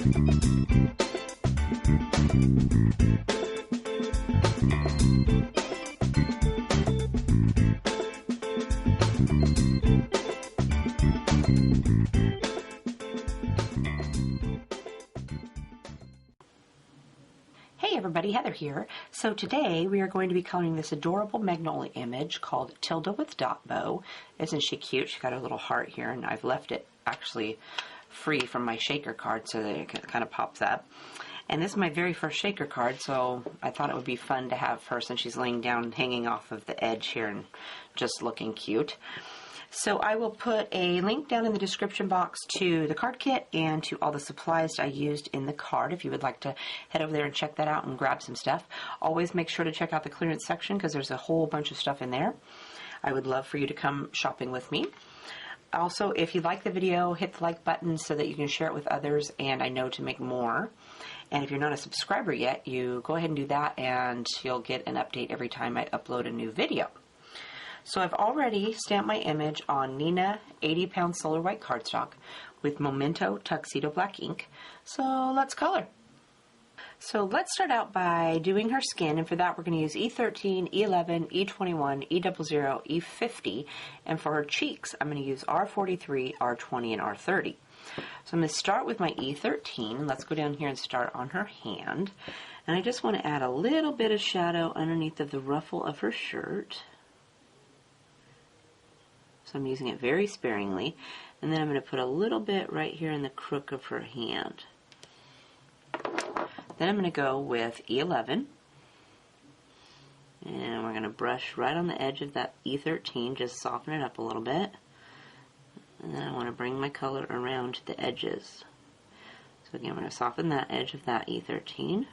Hey everybody, Heather here. So today we are going to be coloring this adorable Magnolia image called Tilda with Dotbow. Isn't she cute? She's got her little heart here, and I've left it actually free from my shaker card so that it kind of pops up. And this is my very first shaker card, so I thought it would be fun to have her since she's laying down hanging off of the edge here and just looking cute. So I will put a link down in the description box to the card kit and to all the supplies I used in the card if you would like to head over there and check that out and grab some stuff. Always make sure to check out the clearance section because there's a whole bunch of stuff in there. I would love for you to come shopping with me. Also, if you like the video, hit the like button so that you can share it with others and I know to make more. And if you're not a subscriber yet, you go ahead and do that and you'll get an update every time I upload a new video. So I've already stamped my image on Nina 80-pound Solar White cardstock with Memento Tuxedo Black ink. So let's color. So let's start out by doing her skin, and for that we're going to use E13, E11, E21, E00, E50, and for her cheeks I'm going to use R43, R20, and R30. So I'm going to start with my E13. Let's go down here and start on her hand. And I just want to add a little bit of shadow underneath of the ruffle of her shirt. So I'm using it very sparingly. And then I'm going to put a little bit right here in the crook of her hand. Then I'm going to go with E11. And we're going to brush right on the edge of that E13, just soften it up a little bit. And then I want to bring my color around the edges. So again, I'm going to soften that edge of that E13.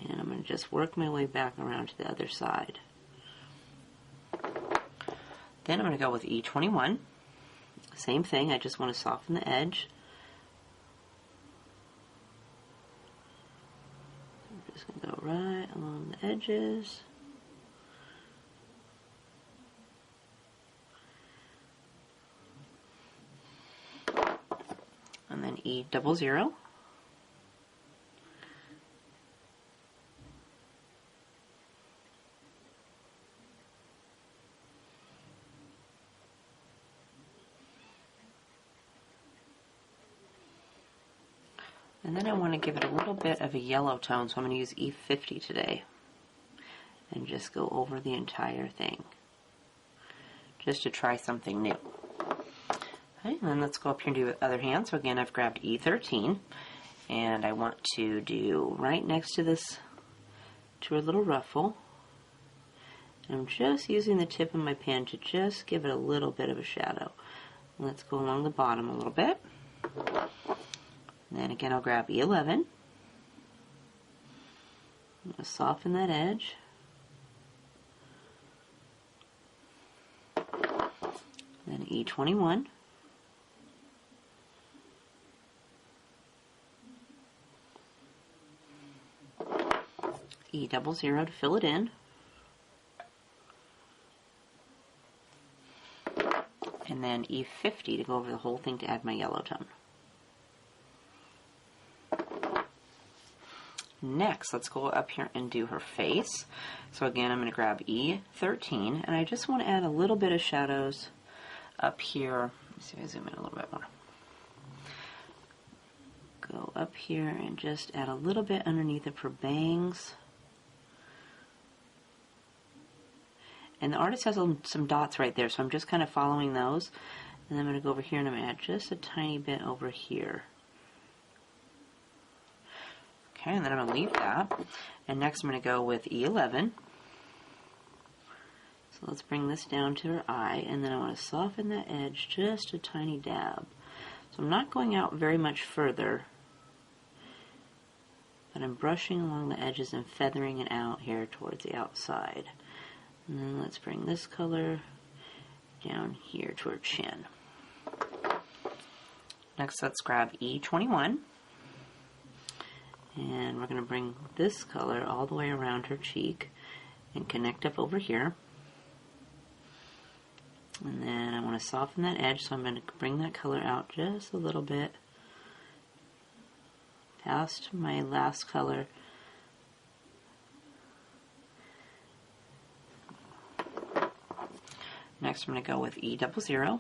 And I'm going to just work my way back around to the other side. Then I'm going to go with E21. Same thing, I just want to soften the edge. I'm just going to go right along the edges. And then E00. And then I want to give it a little bit of a yellow tone, so I'm going to use E50 today. And just go over the entire thing. Just to try something new. Okay, and then let's go up here and do the other hand. So again, I've grabbed E13. And I want to do right next to this, to her little ruffle. And I'm just using the tip of my pen to just give it a little bit of a shadow. Let's go along the bottom a little bit. And then again, I'll grab E11. I'm going to soften that edge. Then E21. E00 to fill it in. And then E50 to go over the whole thing to add my yellow tone. Next, let's go up here and do her face. So again, I'm going to grab E13, and I just want to add a little bit of shadows up here. Let's see if I zoom in a little bit more. Go up here and just add a little bit underneath of her bangs. And the artist has some dots right there, so I'm just kind of following those. And then I'm going to go over here and I'm going to add just a tiny bit over here. Okay, and then I'm going to leave that. And next I'm going to go with E11. So let's bring this down to her eye, and then I want to soften that edge just a tiny dab. So I'm not going out very much further, but I'm brushing along the edges and feathering it out here towards the outside. And then let's bring this color down here to her chin. Next, let's grab E21. And we're going to bring this color all the way around her cheek and connect up over here. And then I want to soften that edge, so I'm going to bring that color out just a little bit. past my last color. Next I'm going to go with E00.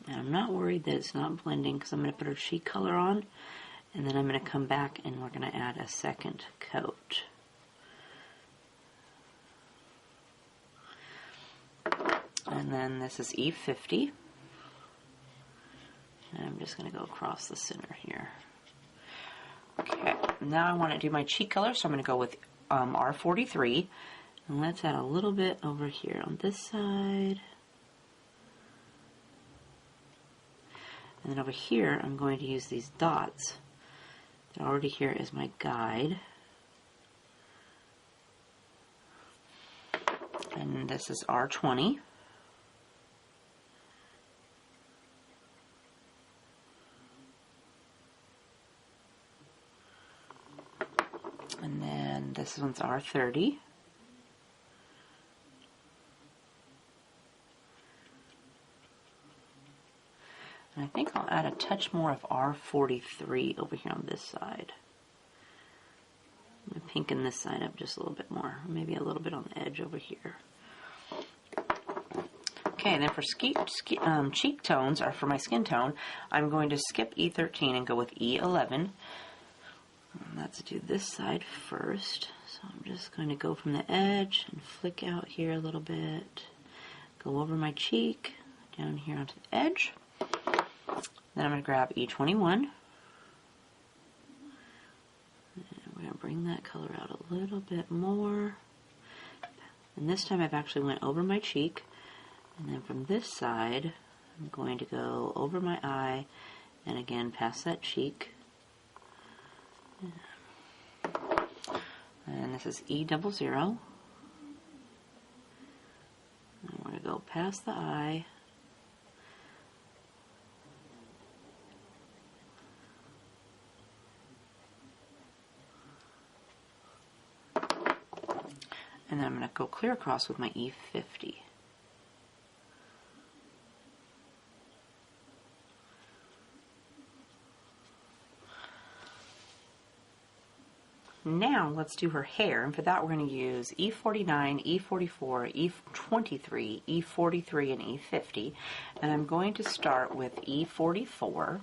And I'm not worried that it's not blending because I'm going to put our cheek color on, and then I'm going to come back and we're going to add a second coat. And then this is E50. And I'm just going to go across the center here. Okay, now I want to do my cheek color, so I'm going to go with R43. And let's add a little bit over here on this side. And then over here, I'm going to use these dots. They're already here as my guide. And this is R20. And then this one's R30. And I think I'll add a touch more of R43 over here on this side. I'm going to pinken this side up just a little bit more. Maybe a little bit on the edge over here. Okay, and then for cheek tones, or for my skin tone, I'm going to skip E13 and go with E11. And let's do this side first. So I'm just going to go from the edge and flick out here a little bit. Go over my cheek, down here onto the edge. Then I'm going to grab E21. And we're going to bring that color out a little bit more. And this time I've actually went over my cheek. And then from this side, I'm going to go over my eye and again past that cheek. And this is E00. And we're going to go past the eye. And then I'm going to go clear across with my E50. Now let's do her hair, and for that we're going to use E49, E44, E23, E43, and E50. And I'm going to start with E44,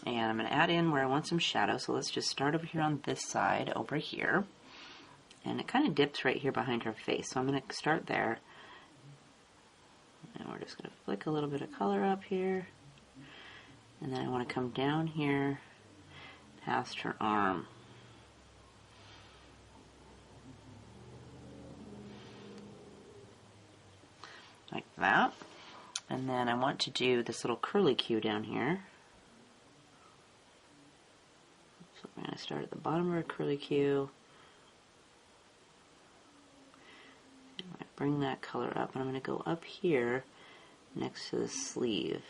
and I'm going to add in where I want some shadow. So let's just start over here on this side, over here. And it kind of dips right here behind her face, so I'm going to start there. And we're just going to flick a little bit of color up here. And then I want to come down here past her arm. Like that. And then I want to do this little curly Q down here. So I'm going to start at the bottom of her curly Q. Bring that color up, and I'm going to go up here next to the sleeve.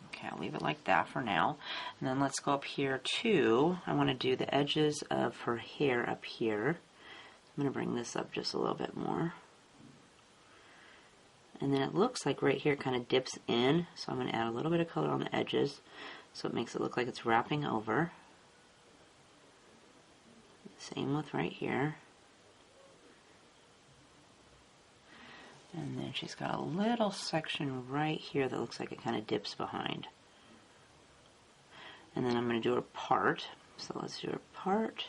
Okay, I'll leave it like that for now. And then let's go up here too. I want to do the edges of her hair up here. I'm going to bring this up just a little bit more. And then it looks like right here it kind of dips in, so I'm going to add a little bit of color on the edges so it makes it look like it's wrapping over. Same with right here. And then she's got a little section right here that looks like it kind of dips behind. And then I'm going to do her part. So let's do her part.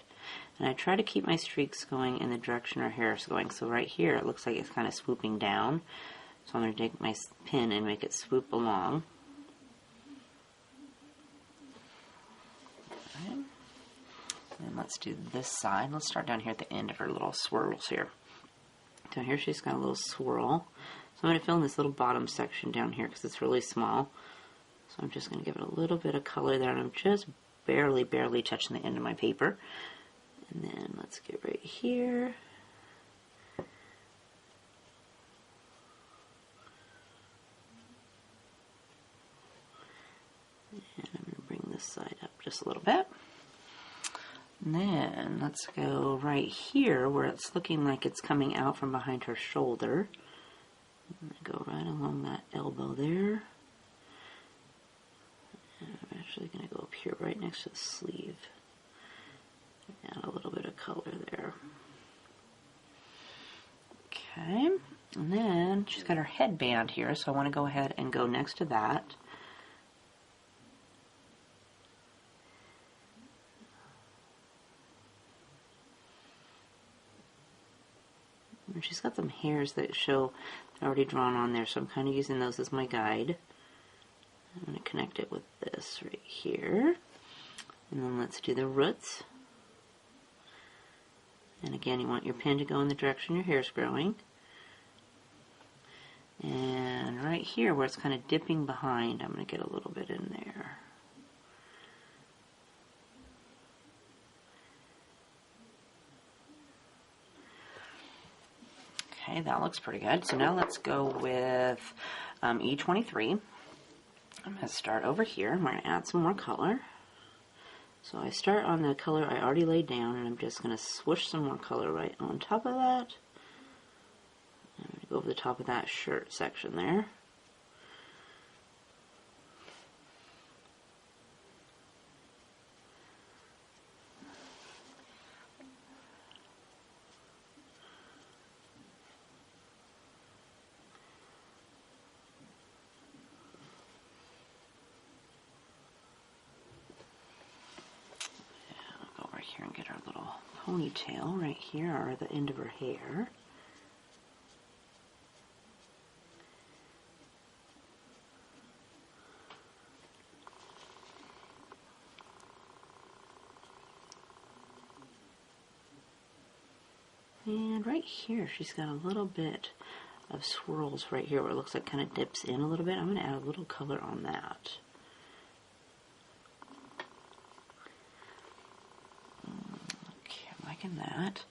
And I try to keep my streaks going in the direction her hair is going. So right here it looks like it's kind of swooping down. So I'm going to take my pin and make it swoop along. Okay. And let's do this side. Let's start down here at the end of her little swirls here. So here she's got a little swirl. So I'm going to fill in this little bottom section down here because it's really small. So I'm just going to give it a little bit of color there, and I'm just barely touching the end of my paper. And then let's get right here. And I'm going to bring this side up just a little bit. And then let's go right here where it's looking like it's coming out from behind her shoulder. I'm going to go right along that elbow there. And I'm actually going to go up here right next to the sleeve. Add a little bit of color there. Okay, and then she's got her headband here, so I want to go ahead and go next to that. And she's got some hairs that show already drawn on there, so I'm kind of using those as my guide. I'm going to connect it with this right here. And then let's do the roots. And again, you want your pen to go in the direction your hair's growing. And right here where it's kind of dipping behind, I'm going to get a little bit in there. Okay, that looks pretty good. So now let's go with E23. I'm going to start over here. I'm going to add some more color. So I start on the color I already laid down, and I'm just going to swoosh some more color right on top of that. I'm going to go over the top of that shirt section there. Here and get our little ponytail right here, or the end of her hair. And right here, she's got a little bit of swirls right here where it looks like kind of dips in a little bit. I'm going to add a little color on that. In that,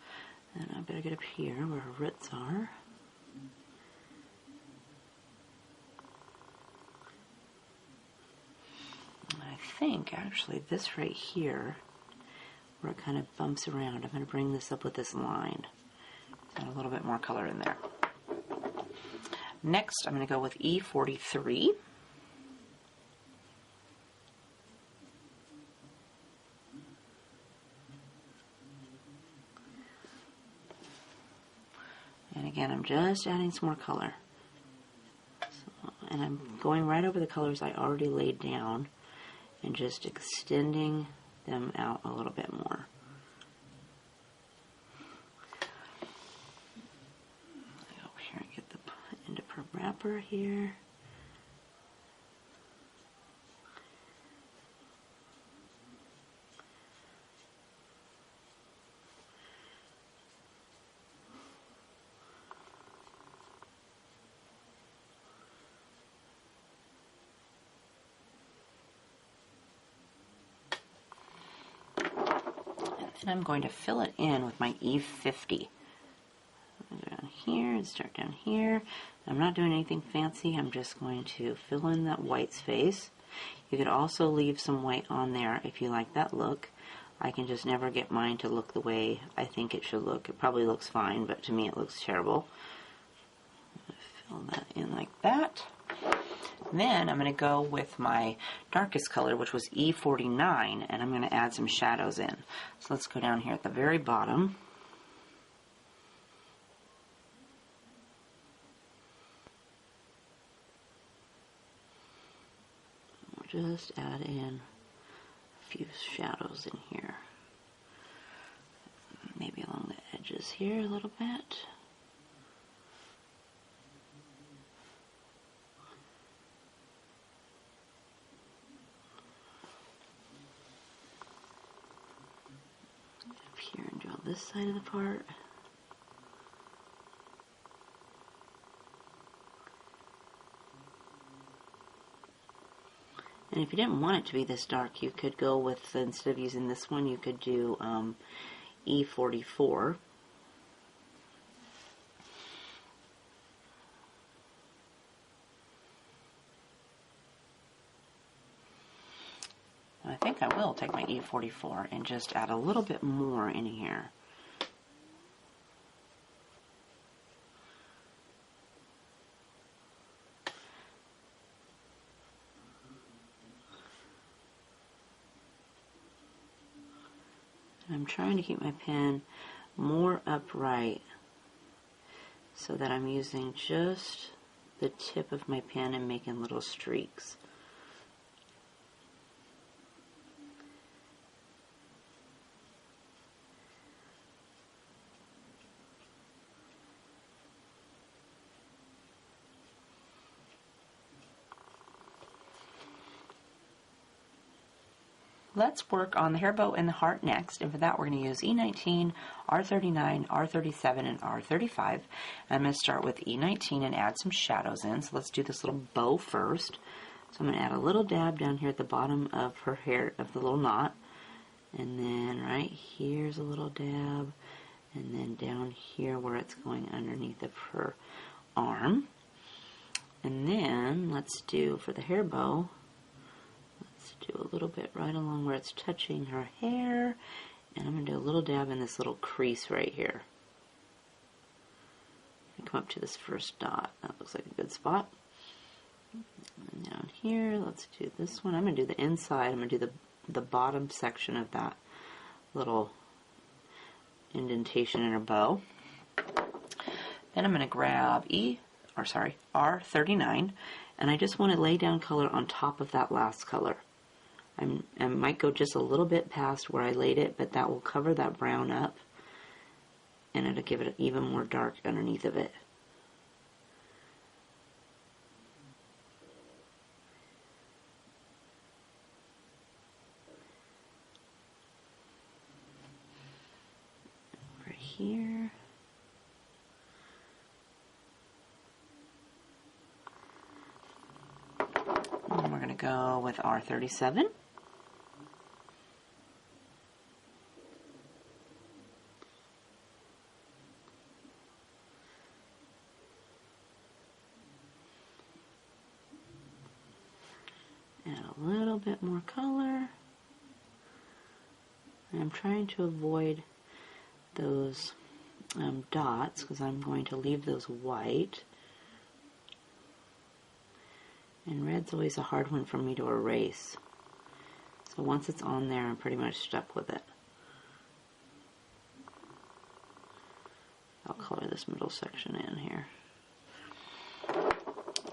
and I better get up here where her roots are. And I think actually this right here, where it kind of bumps around, I'm going to bring this up with this line. Add a little bit more color in there. Next, I'm going to go with E43. And again, I'm just adding some more color. So, and I'm going right over the colors I already laid down and just extending them out a little bit more. Go over here and get the end of her wrapper here. And I'm going to fill it in with my E50. Go down here and start down here. I'm not doing anything fancy. I'm just going to fill in that white space. You could also leave some white on there if you like that look. I can just never get mine to look the way I think it should look. It probably looks fine, but to me it looks terrible. Fill that in like that. Then I'm going to go with my darkest color, which was E49, and I'm going to add some shadows in. So let's go down here at the very bottom. We'll just add in a few shadows in here. Maybe along the edges here a little bit. Here and draw this side of the part. And if you didn't want it to be this dark, you could go with, instead of using this one, you could do E44. I think think I will take my E44 and just add a little bit more in here. I'm trying to keep my pen more upright so that I'm using just the tip of my pen and making little streaks. Let's work on the hair bow and the heart next, and for that we're going to use E19, R39, R37, and R35. I'm going to start with E19 and add some shadows in, so let's do this little bow first. So I'm going to add a little dab down here at the bottom of her hair, of the little knot, and then right here's a little dab, and then down here where it's going underneath of her arm. And then let's do, for the hair bow, do a little bit right along where it's touching her hair, and I'm going to do a little dab in this little crease right here. Come up to this first dot. That looks like a good spot. And down here, let's do this one. I'm going to do the inside. I'm going to do the bottom section of that little indentation in her bow. Then I'm going to grab R39, and I just want to lay down color on top of that last color. I might go just a little bit past where I laid it, but that will cover that brown up, and it'll give it even more dark underneath of it. Over here. And then we're going to go with R37. Add a little bit more color. And I'm trying to avoid those dots because I'm going to leave those white. And red's always a hard one for me to erase. So once it's on there, I'm pretty much stuck with it. I'll color this middle section in here.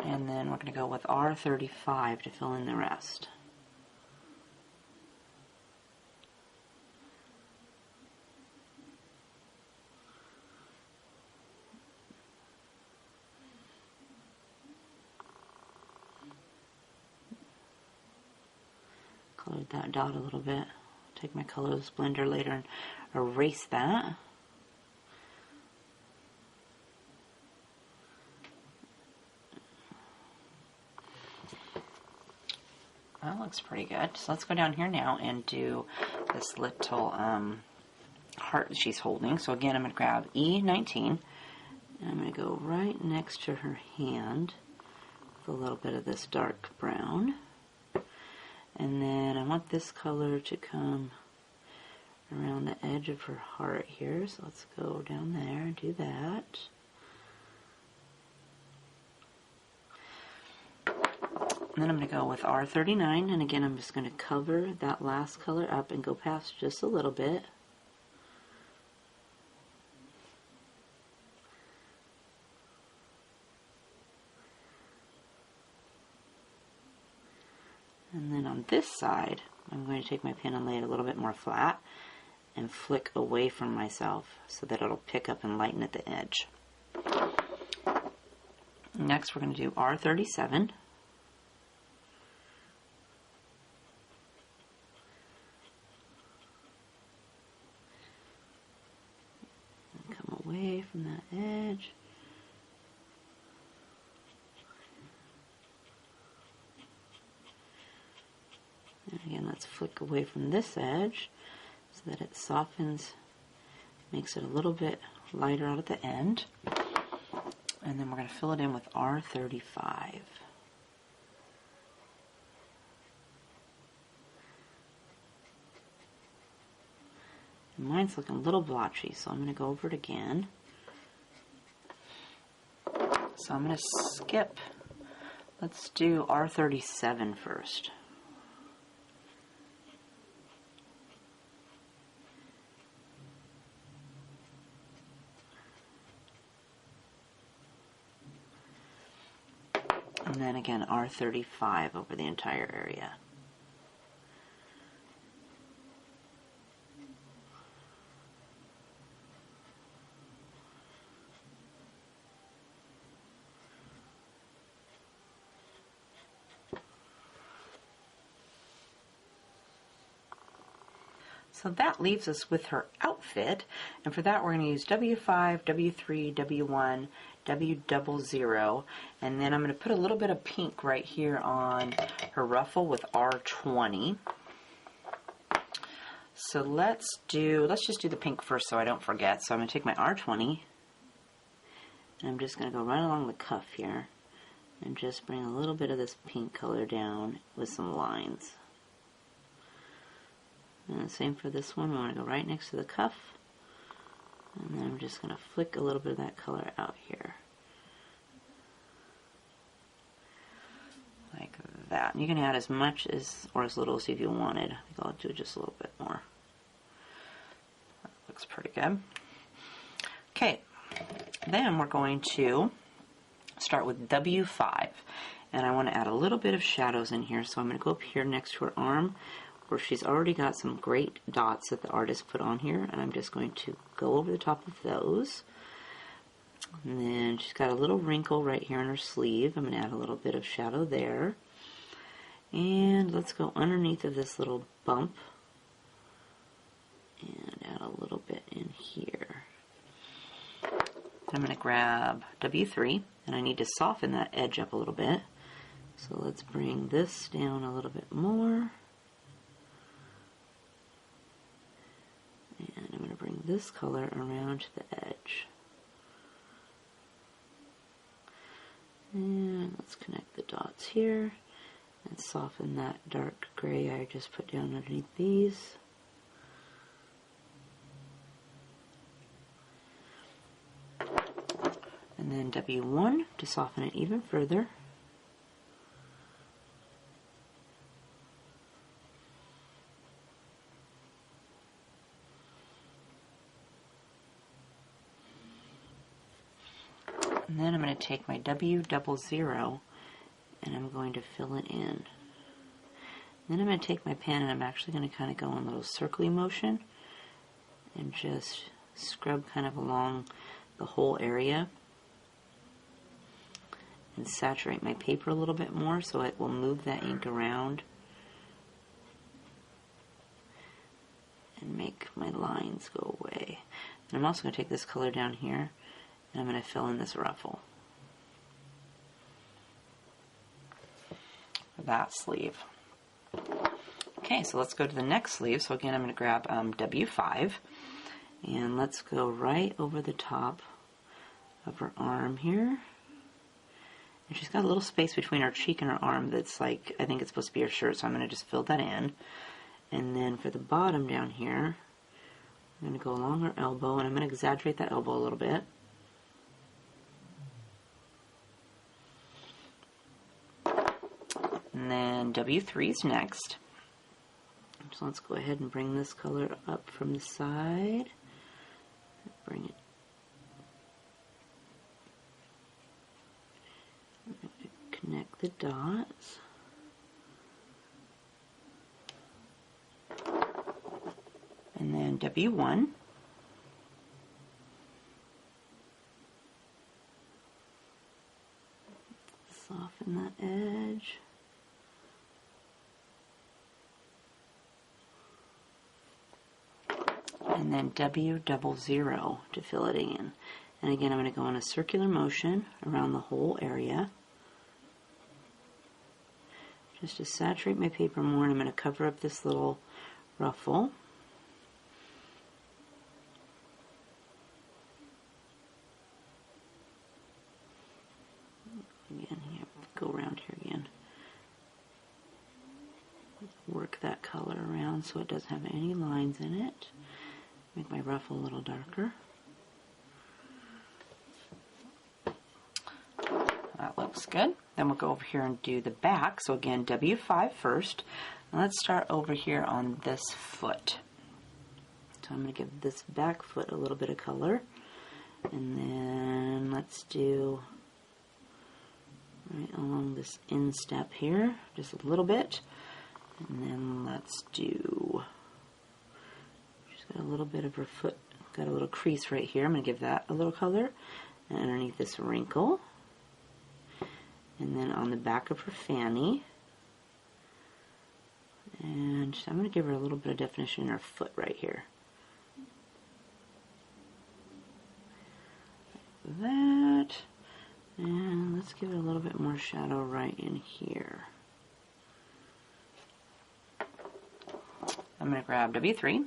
And then we're going to go with R35 to fill in the rest. Colored that dot a little bit. Take my colors blender later and erase that. That looks pretty good. So let's go down here now and do this little heart that she's holding. So again, I'm going to grab E19, and I'm going to go right next to her hand with a little bit of this dark brown. And then I want this color to come around the edge of her heart here. So let's go down there and do that. And then I'm going to go with R39, and again I'm just going to cover that last color up and go past just a little bit. And then on this side, I'm going to take my pen and lay it a little bit more flat and flick away from myself so that it'll pick up and lighten at the edge. Next we're going to do R37. Away from that edge. And again, let's flick away from this edge so that it softens, makes it a little bit lighter out at the end. And then we're going to fill it in with R35. And mine's looking a little blotchy, so I'm going to go over it again. So I'm going to skip. Let's do R37 first. And then again R35 over the entire area. So that leaves us with her outfit, and for that we're going to use W5, W3, W1, W00, and then I'm going to put a little bit of pink right here on her ruffle with R20. So let's just do the pink first so I don't forget. So I'm going to take my R20, and I'm just going to go right along the cuff here, and just bring a little bit of this pink color down with some lines. And the same for this one. We want to go right next to the cuff. And then I'm just going to flick a little bit of that color out here. Like that. And you can add as much as or as little as if you wanted. I think I'll do just a little bit more. That looks pretty good. Okay. Then we're going to start with W5. And I want to add a little bit of shadows in here. So I'm going to go up here next to her arm, where she's already got some great dots that the artist put on here, and I'm just going to go over the top of those. And then she's got a little wrinkle right here in her sleeve. I'm going to add a little bit of shadow there. And let's go underneath of this little bump and add a little bit in here. I'm going to grab W3, and I need to soften that edge up a little bit. So let's bring this down a little bit more. And I'm going to bring this color around to the edge. And let's connect the dots here and soften that dark gray I just put down underneath these. And then W1 to soften it even further. And then I'm going to take my W00 and I'm going to fill it in. Then I'm going to take my pen and I'm actually going to kind of go in a little circly motion and just scrub kind of along the whole area and saturate my paper a little bit more so it will move that ink around and make my lines go away. And I'm also going to take this color down here and I'm going to fill in this ruffle for that sleeve. Okay, so let's go to the next sleeve. So again, I'm going to grab W5 and let's go right over the top of her arm here. And she's got a little space between her cheek and her arm that's like, I think it's supposed to be her shirt, so I'm going to just fill that in. And then for the bottom down here, I'm going to go along her elbow, and I'm going to exaggerate that elbow a little bit. And then W3 is next. So let's go ahead and bring this color up from the side. Bring it. Connect the dots. And then W1. Soften that edge. And then W00 to fill it in. And again, I'm going to go in a circular motion around the whole area, just to saturate my paper more, and I'm going to cover up this little ruffle. Again, here, go around here again. Work that color around so it doesn't have any lines in it. Make my ruffle a little darker. That looks good. Then we'll go over here and do the back. So again, W5 first. And let's start over here on this foot. So I'm going to give this back foot a little bit of color. And then let's do right along this instep here, just a little bit. And then let's do, she's got a little bit of her foot, got a little crease right here. I'm going to give that a little color. And underneath this wrinkle. And then on the back of her fanny. And I'm going to give her a little bit of definition in her foot right here. Like that. And let's give it a little bit more shadow right in here. I'm going to grab W3.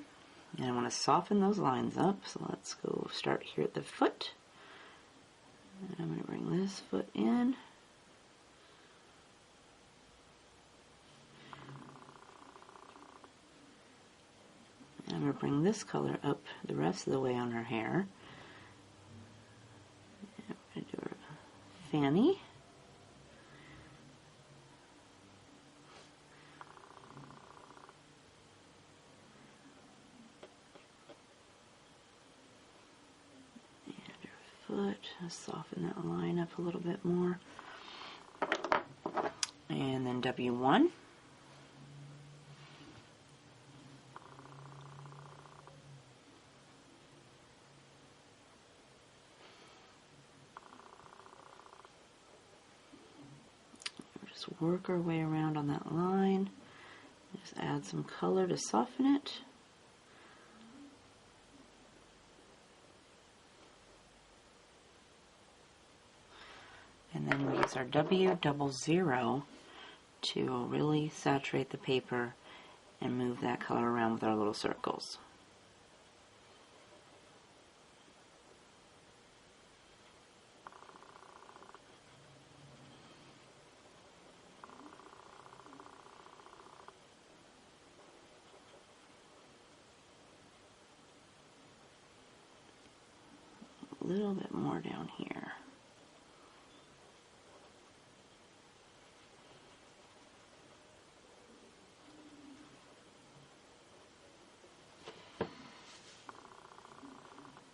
And I want to soften those lines up. So let's go start here at the foot. And I'm going to bring this foot in. I'm going to bring this color up the rest of the way on her hair. And I'm going to do her fanny. And her foot. I'll soften that line up a little bit more. And then W1. Work our way around on that line. Just add some color to soften it. And then we use our W00 to really saturate the paper and move that color around with our little circles. A little bit more down here.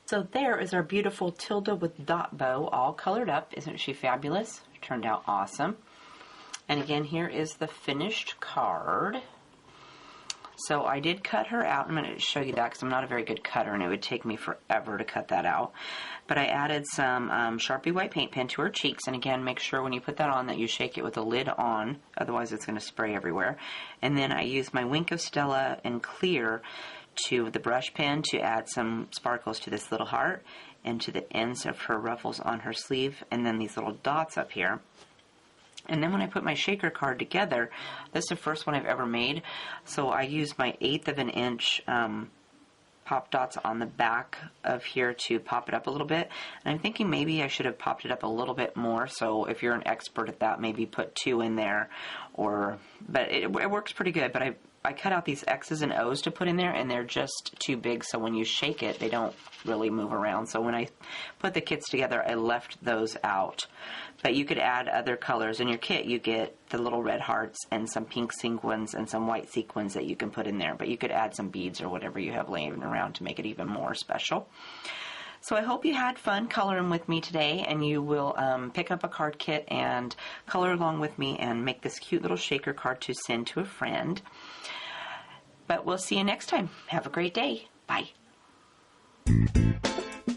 So there is our beautiful Tilda with Dotbow all colored up. Isn't she fabulous? Turned out awesome. And again, here is the finished card. So I did cut her out. I'm going to show you that because I'm not a very good cutter and it would take me forever to cut that out. But I added some Sharpie white paint pen to her cheeks. And again, make sure when you put that on that you shake it with the lid on. Otherwise it's going to spray everywhere. And then I used my Wink of Stella in clear to the brush pen to add some sparkles to this little heart and to the ends of her ruffles on her sleeve. And then these little dots up here. And then when I put my shaker card together, this is the first one I've ever made, so I used my 1/8 of an inch pop dots on the back of here to pop it up a little bit. And I'm thinking maybe I should have popped it up a little bit more, so if you're an expert at that, maybe put 2 in there. But it works pretty good, but I cut out these X's and O's to put in there, and they're just too big, so when you shake it, they don't really move around. So when I put the kits together, I left those out. But you could add other colors. In your kit, you get the little red hearts and some pink sequins and some white sequins that you can put in there. But you could add some beads or whatever you have laying around to make it even more special. So I hope you had fun coloring with me today, and you will pick up a card kit and color along with me and make this cute little shaker card to send to a friend. But we'll see you next time. Have a great day. Bye. Thank you.